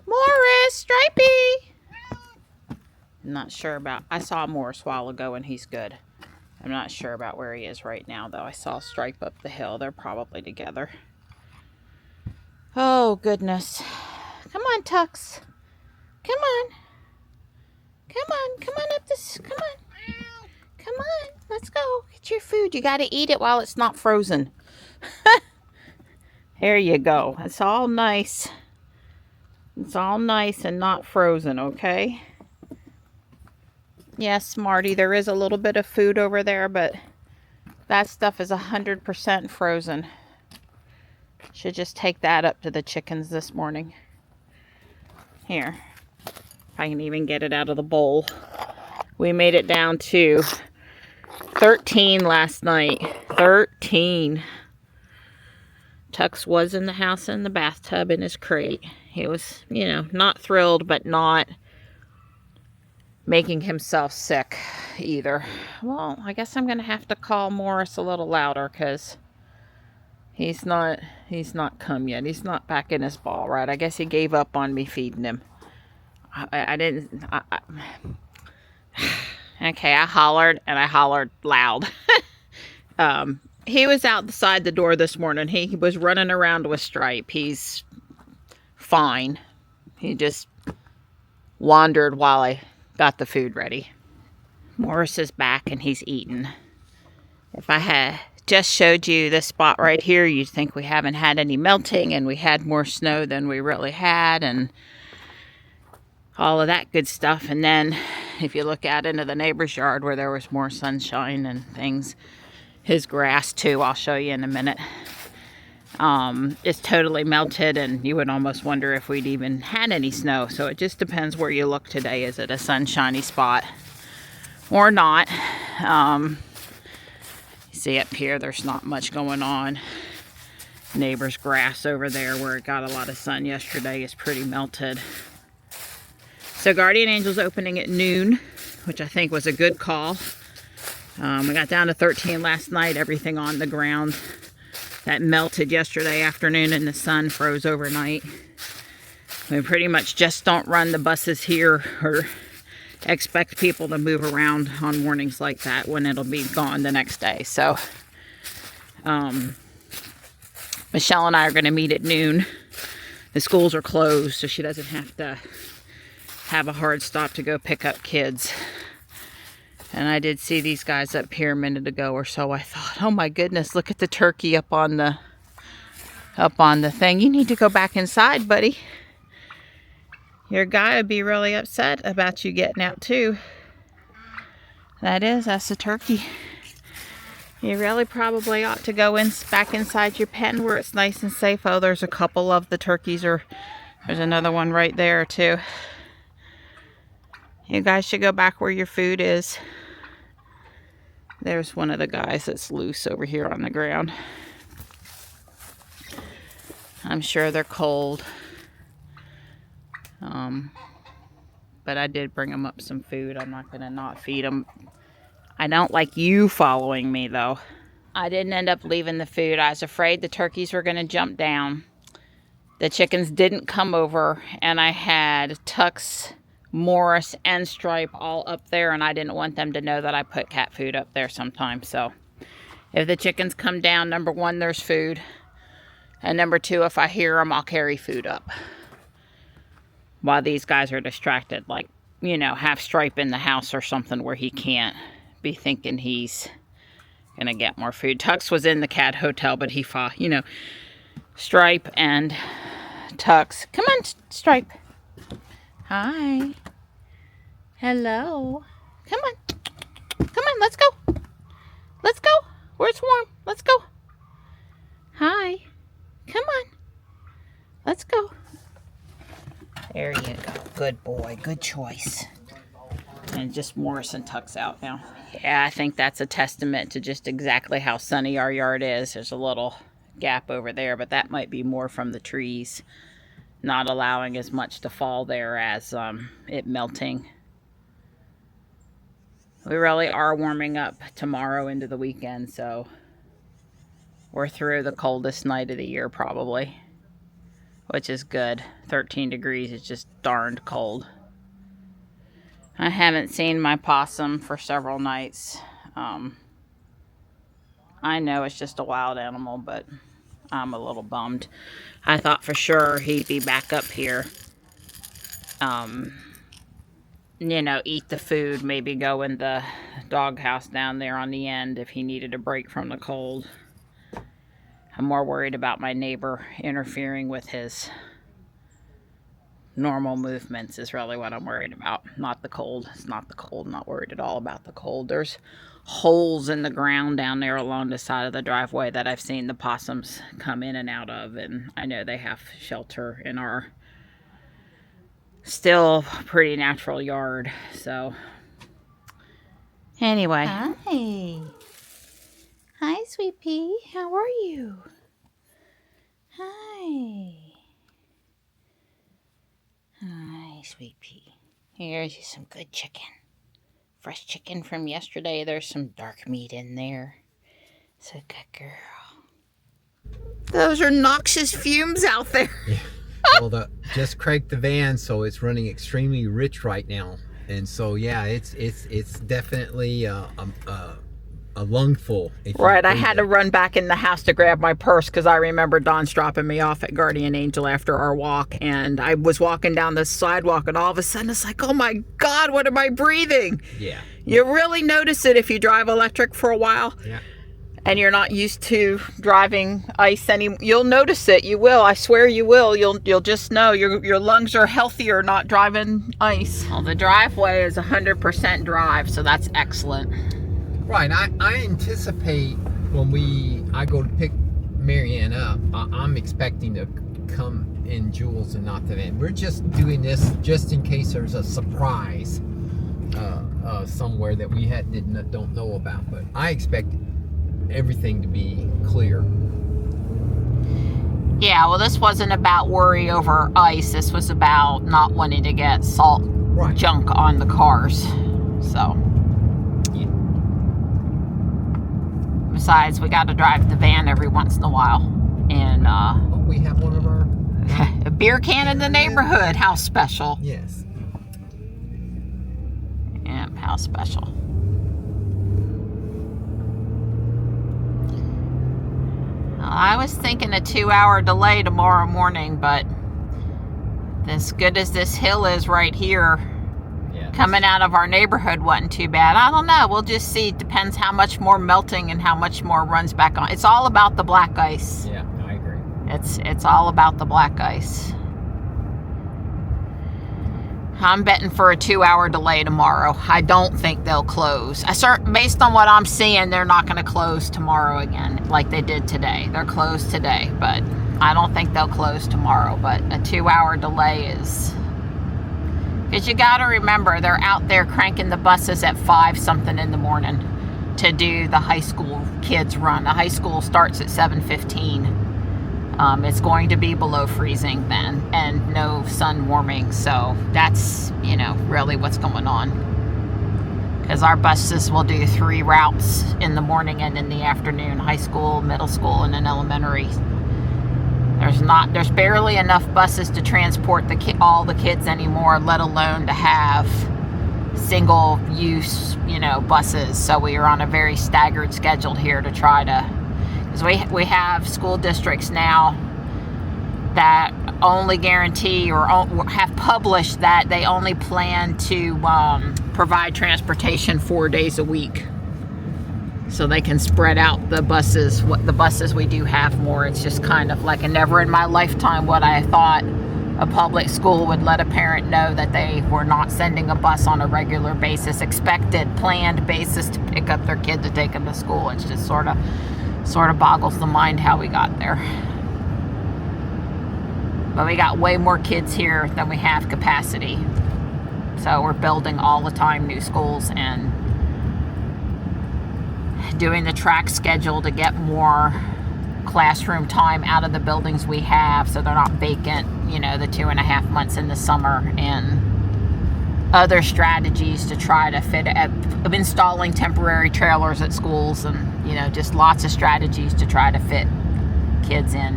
Morris, Stripey. I'm not sure about, I saw Morris a while ago and he's good. I'm not sure about where he is right now though. I saw Stripe up the hill. They're probably together. Oh goodness. Come on, Tux. Come on. Come on. Come on up this. Come on. Come on. Let's go. Get your food. You got to eat it while it's not frozen. There you go. It's all nice. It's all nice and not frozen, okay? Yes, Smarty, there is a little bit of food over there, but that stuff is 100% frozen. Should just take that up to the chickens this morning. Here. If I can even get it out of the bowl. We made it down to 13 last night. 13. Tux was in the house in the bathtub in his crate. He was, you know, not thrilled, but not making himself sick either. Well, I guess I'm going to have to call Morris a little louder because he's not come yet. He's not back in his ball, right? I guess he gave up on me feeding him. Okay, I hollered, and I hollered loud. He was outside the door this morning. He was running around with Stripe. He's fine. He just wandered while I got the food ready. Morris is back, and he's eating. If I had just showed you this spot right here, you'd think we haven't had any melting, and we had more snow than we really had, and all of that good stuff. And then if you look out into the neighbor's yard where there was more sunshine and things, his grass too, I'll show you in a minute, is totally melted, and you would almost wonder if we'd even had any snow. So it just depends where you look today. Is it a sunshiny spot or not? See up here, there's not much going on. Neighbor's grass over there where it got a lot of sun yesterday is pretty melted. So Guardian Angel's opening at noon, which I think was a good call. We got down to 13 last night. Everything on the ground that melted yesterday afternoon and the sun froze overnight. We pretty much just don't run the buses here or expect people to move around on mornings like that when it'll be gone the next day. So Michelle and I are going to meet at noon. The schools are closed, so she doesn't have to have a hard stop to go pick up kids. And I did see these guys up here a minute ago or so. I thought, oh my goodness, look at the turkey up on the thing. You need to go back inside, buddy. Your guy would be really upset about you getting out too. That's the turkey. You really probably ought to go back inside your pen where it's nice and safe. Oh, there's a couple of the turkeys, or there's another one right there too. You guys should go back where your food is. There's one of the guys that's loose over here on the ground. I'm sure they're cold. But I did bring them up some food. I'm not going to not feed them. I don't like you following me, though. I didn't end up leaving the food. I was afraid the turkeys were going to jump down. The chickens didn't come over, and I had Tux, Morris, and Stripe all up there, and I didn't want them to know that I put cat food up there sometimes. So if the chickens come down, number one, there's food. And number two, if I hear them, I'll carry food up. While these guys are distracted, like, you know, have Stripe in the house or something where he can't be thinking he's going to get more food. Tux was in the cat hotel, but he fought, you know, Stripe and Tux. Come on, Stripe. Hi. Hello. Come on. Come on, let's go. Let's go. Where it's warm. Let's go. Hi. Come on. Let's go. There you go. Good boy. Good choice. And just Morris and Tux out now. Yeah, I think that's a testament to just exactly how sunny our yard is. There's a little gap over there, but that might be more from the trees not allowing as much to fall there as it melting. We really are warming up tomorrow into the weekend, so we're through the coldest night of the year probably. which is good. 13 degrees is just darned cold. I haven't seen my possum for several nights. I know it's just a wild animal, but I'm a little bummed. I thought for sure he'd be back up here. You know, eat the food, maybe go in the doghouse down there on the end if he needed a break from the cold. I'm more worried about my neighbor interfering with his normal movements is really what I'm worried about. Not the cold. It's not the cold. I'm not worried at all about the cold. There's holes in the ground down there along the side of the driveway that I've seen the possums come in and out of, and I know they have shelter in our still pretty natural yard. So anyway. Hi, sweet pea. How are you? Hi, sweet pea. Here's some good chicken. Fresh chicken from yesterday. There's some dark meat in there. It's a good girl. Those are noxious fumes out there. Yeah. Well, just cranked the van, so it's running extremely rich right now, and so yeah, it's definitely a lungful. Right, I had to run back in the house to grab my purse because I remember Don's dropping me off at Guardian Angel after our walk, and I was walking down the sidewalk, and all of a sudden it's like, oh my God, what am I breathing? Yeah. You really notice it if you drive electric for a while. Yeah. And you're not used to driving ice you'll notice it. You will. I swear you will. You'll just know your lungs are healthier not driving ice. Well, the driveway is 100% drive, so that's excellent. Right. I anticipate when I go to pick Marianne up, I'm expecting to come in Jules and not the van. We're just doing this just in case there's a surprise somewhere that we don't know about. But I expect everything to be clear. Yeah, well, this wasn't about worry over ice. This was about not wanting to get salt junk on the cars. So, yeah. Besides, we got to drive the van every once in a while. And we have one of our a beer can in the neighborhood. How special. Yes. Yeah, how special. I was thinking a 2-hour delay tomorrow morning, but as good as this hill is right here, coming out of our neighborhood wasn't too bad. I don't know. We'll just see. It depends how much more melting and how much more runs back on. It's all about the black ice. Yeah, I agree. It's all about the black ice. I'm betting for a 2-hour delay tomorrow. I don't think they'll close. Based on what I'm seeing, they're not going to close tomorrow again like they did today. They're closed today, but I don't think they'll close tomorrow. But a 2-hour delay is... Because you got to remember, they're out there cranking the buses at 5-something in the morning to do the high school kids run. The high school starts at 7:15. It's going to be below freezing then, and no sun warming. So that's, really what's going on. Because our buses will do 3 routes in the morning and in the afternoon: high school, middle school, and then elementary. There's barely enough buses to transport all the kids anymore, let alone to have single use, buses. So we are on a very staggered schedule here to try to. We have school districts now that only guarantee or have published that they only plan to provide transportation 4 days a week, so they can spread out the buses. The buses we do have more. It's just kind of like, never in my lifetime would I thought a public school would let a parent know that they were not sending a bus on a regular basis, expected, planned basis to pick up their kid to take them to school. It's just sort of boggles the mind how we got there. But we got way more kids here than we have capacity. So we're building all the time new schools and doing the track schedule to get more classroom time out of the buildings we have, so they're not vacant, the 2.5 months in the summer, and other strategies to try to fit of installing temporary trailers at schools, and just lots of strategies to try to fit kids in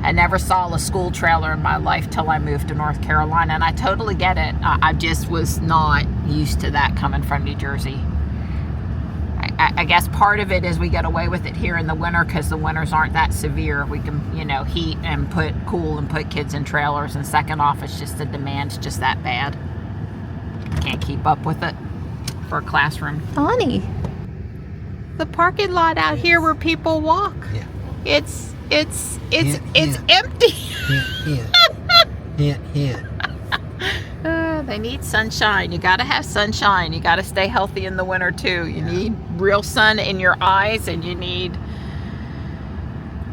I never saw a school trailer in my life till I moved to North Carolina, and I totally get it. I just was not used to that coming from New Jersey. I guess part of it is we get away with it here in the winter because the winters aren't that severe. We can, you know, heat and cool and put kids in trailers. And second off, it's just the demand's just that bad. Can't keep up with it for a classroom. Honey, the parking lot out here where people walk. Yeah. It's empty. Hint. They need sunshine. You gotta have sunshine. You gotta stay healthy in the winter too. You need real sun in your eyes, and you need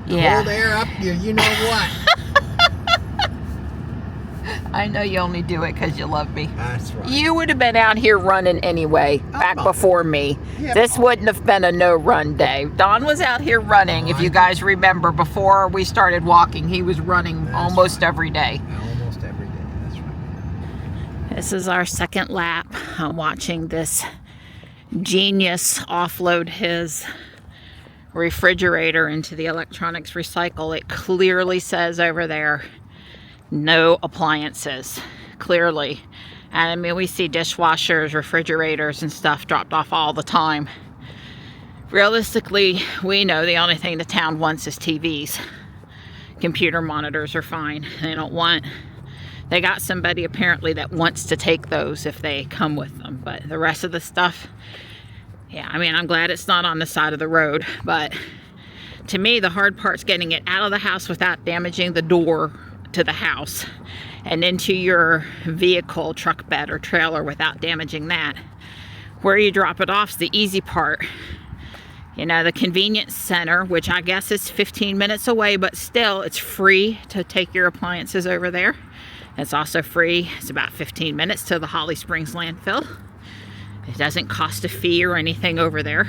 cold air up here. You know what? I know you only do it because you love me. That's right. You would have been out here running anyway, back before me. Yeah. This wouldn't have been a no-run day. Don was out here running, if you guys remember. Before we started walking, he was running almost every day. Almost every day, that's right. This is our second lap. I'm watching this genius offload his refrigerator into the electronics recycle. It clearly says over there, no appliances, clearly. And I mean, we see dishwashers, refrigerators, and stuff dropped off all the time. Realistically, we know the only thing the town wants is TVs. Computer monitors are fine. They got somebody apparently that wants to take those if they come with them. But the rest of the stuff, yeah, I mean, I'm glad it's not on the side of the road. But to me, the hard part's getting it out of the house without damaging the door to the house and into your vehicle, truck bed, or trailer without damaging that. Where you drop it off is the easy part. You know, the convenience center, which I guess is 15 minutes away, but still it's free to take your appliances over there. It's also free, it's about 15 minutes to the Holly Springs landfill. It doesn't cost a fee or anything over there.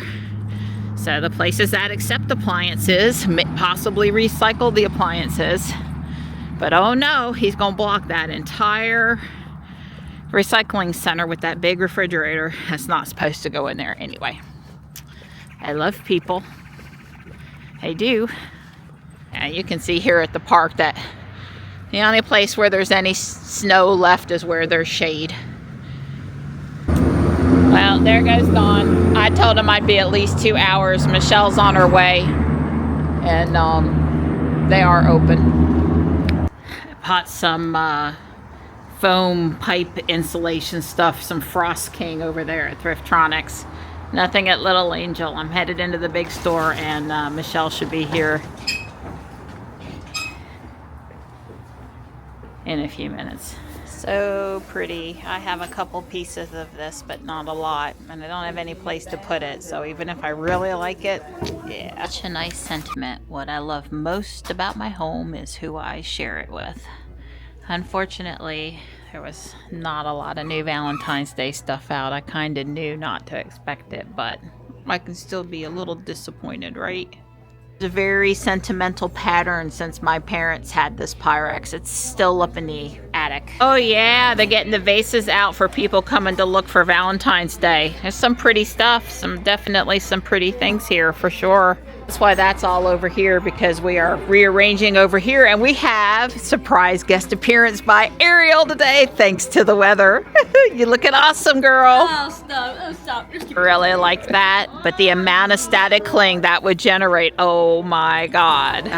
So the places that accept appliances, possibly recycle the appliances. But oh no, he's gonna block that entire recycling center with that big refrigerator. That's not supposed to go in there anyway. I love people. I do. And you can see here at the park that the only place where there's any snow left is where there's shade. Well, there goes Dawn. I told him I'd be at least 2 hours. Michelle's on her way, and they are open. Bought some foam pipe insulation stuff, some Frost King over there at Thriftronics. Nothing at Little Angel. I'm headed into the big store, and Michelle should be here in a few minutes. So pretty. I have a couple pieces of this, but not a lot, and I don't have any place to put it, so even if I really like it, yeah. Such a nice sentiment. What I love most about my home is who I share it with. Unfortunately, there was not a lot of new Valentine's Day stuff out. I kind of knew not to expect it, but I can still be a little disappointed, right? It's a very sentimental pattern since my parents had this Pyrex. It's still up in the attic. Oh yeah, they're getting the vases out for people coming to look for Valentine's Day. There's some pretty stuff, definitely some pretty things here for sure. That's why that's all over here, because we are rearranging over here, and we have surprise guest appearance by Ariel today, thanks to the weather. You looking awesome, girl. Oh, stop. Oh, stop. Really like that, but the amount of static cling that would generate, oh my God.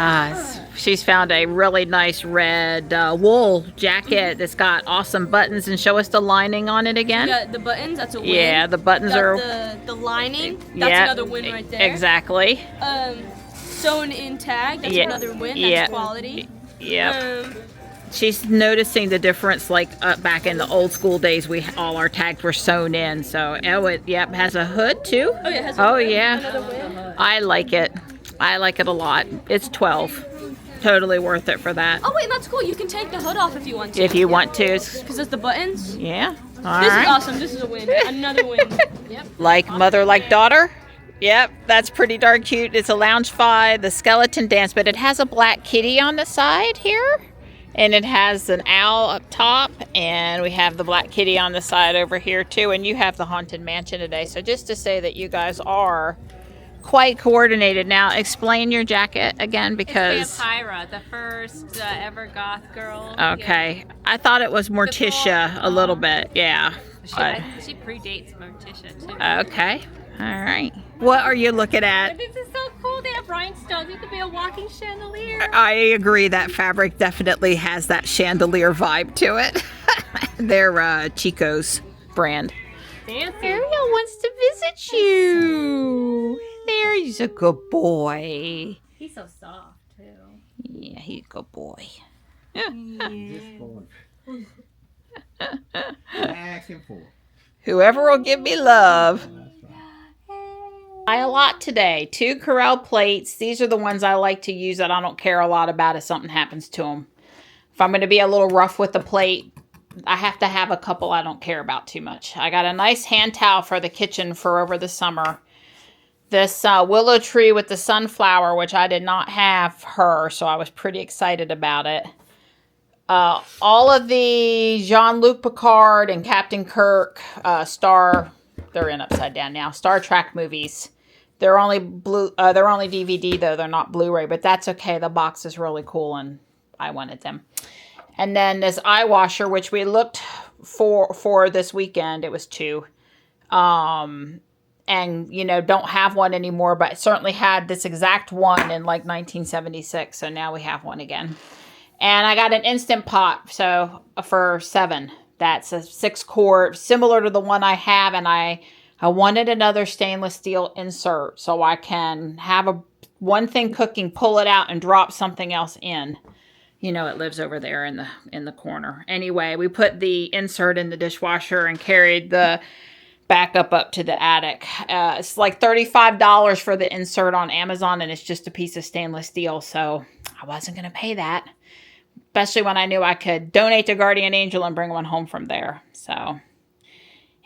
She's found a really nice red wool jacket that's got awesome buttons, and show us the lining on it again. Yeah, the buttons, that's a win. Yeah, the buttons are... The lining, that's another win right there. Exactly. Sewn in tag, that's another win, that's quality. Yep. She's noticing the difference, like back in the old school days, all our tags were sewn in. So, it has a hood too. Oh yeah, it has a hood. Yeah. Another win. I like it. I like it a lot. It's 12. Totally worth it for that. Oh wait, that's cool. You can take the hood off if you want to. If you want to. Because it's the buttons. Yeah. This is awesome. This is a win. Another win. Yep. Like mother, like daughter. Yep, that's pretty darn cute. It's a Loungefy, the skeleton dance, but it has a black kitty on the side here. And it has an owl up top, and we have the black kitty on the side over here too. And you have the Haunted Mansion today. So just to say that you guys are quite coordinated. Now, explain your jacket again because... It's Vampira, the first ever goth girl. Okay. Yeah. I thought it was Morticia a little bit. Yeah. She predates Morticia, too. Okay. All right. What are you looking at? This is so cool. They have rhinestones. You could be a walking chandelier. I agree. That fabric definitely has that chandelier vibe to it. They're Chico's brand. Fancy. Ariel wants to visit you. There, he's a good boy. He's so soft, too. Yeah, he's a good boy. Asking for. Whoever will give me love. Buy a lot today. 2 Corel plates. These are the ones I like to use that I don't care a lot about if something happens to them. If I'm going to be a little rough with the plate, I have to have a couple I don't care about too much. I got a nice hand towel for the kitchen for over the summer. This willow tree with the sunflower, which I did not have her, so I was pretty excited about it. All of the Jean-Luc Picard and Captain Kirk they're in upside down now, Star Trek movies. They're only they're only DVD though, they're not Blu-ray, but that's okay. The box is really cool and I wanted them. And then this eye washer, which we looked for this weekend. It was 2. And, you know, don't have one anymore, but certainly had this exact one in like 1976. So now we have one again. And I got an Instant Pot, so for $7. That's a 6-quart, similar to the one I have. And I wanted another stainless steel insert so I can have one thing cooking, pull it out and drop something else in. You know, it lives over there in the corner. Anyway, we put the insert in the dishwasher and carried the backup up to the attic. It's like $35 for the insert on Amazon, and it's just a piece of stainless steel. So I wasn't going to pay that, especially when I knew I could donate to Guardian Angel and bring one home from there. So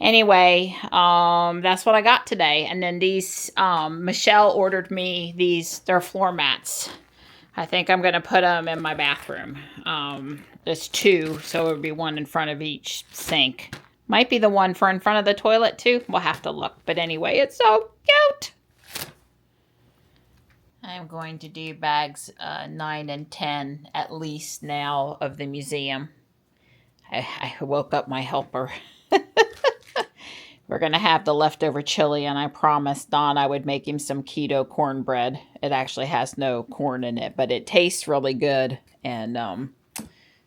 anyway, that's what I got today. And then these, Michelle ordered me they're floor mats. I think I'm going to put them in my bathroom. There's 2, so it would be one in front of each sink. Might be the one for in front of the toilet, too. We'll have to look. But anyway, it's so cute. I'm going to do bags 9 and 10 at least now of the museum. I woke up my helper. We're going to have the leftover chili, and I promised Don I would make him some keto cornbread. It actually has no corn in it, but it tastes really good. And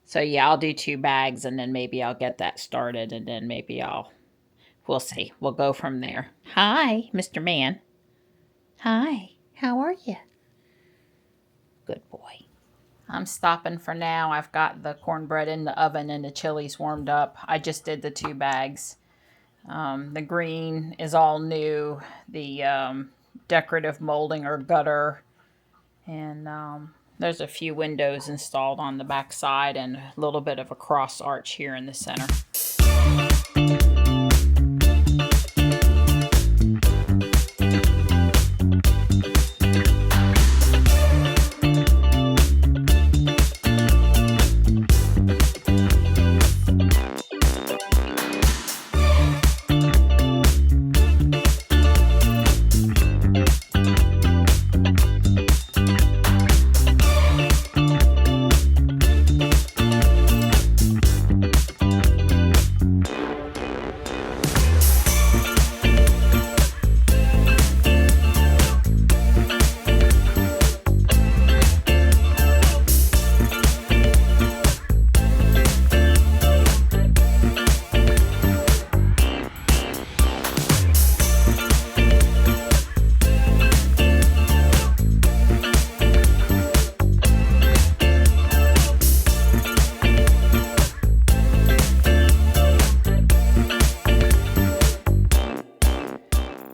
so, yeah, I'll do 2 bags, and then maybe I'll get that started, and then maybe we'll see. We'll go from there. Hi, Mr. Man. Hi, how are you? Good boy. I'm stopping for now. I've got the cornbread in the oven, and the chili's warmed up. I just did the 2 bags. The green is all new, the decorative molding or gutter, and there's a few windows installed on the back side and a little bit of a cross arch here in the center.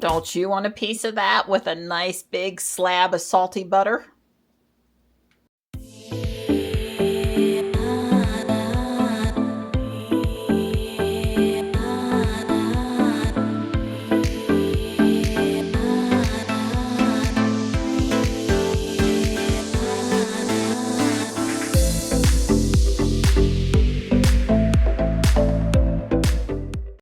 Don't you want a piece of that with a nice big slab of salty butter?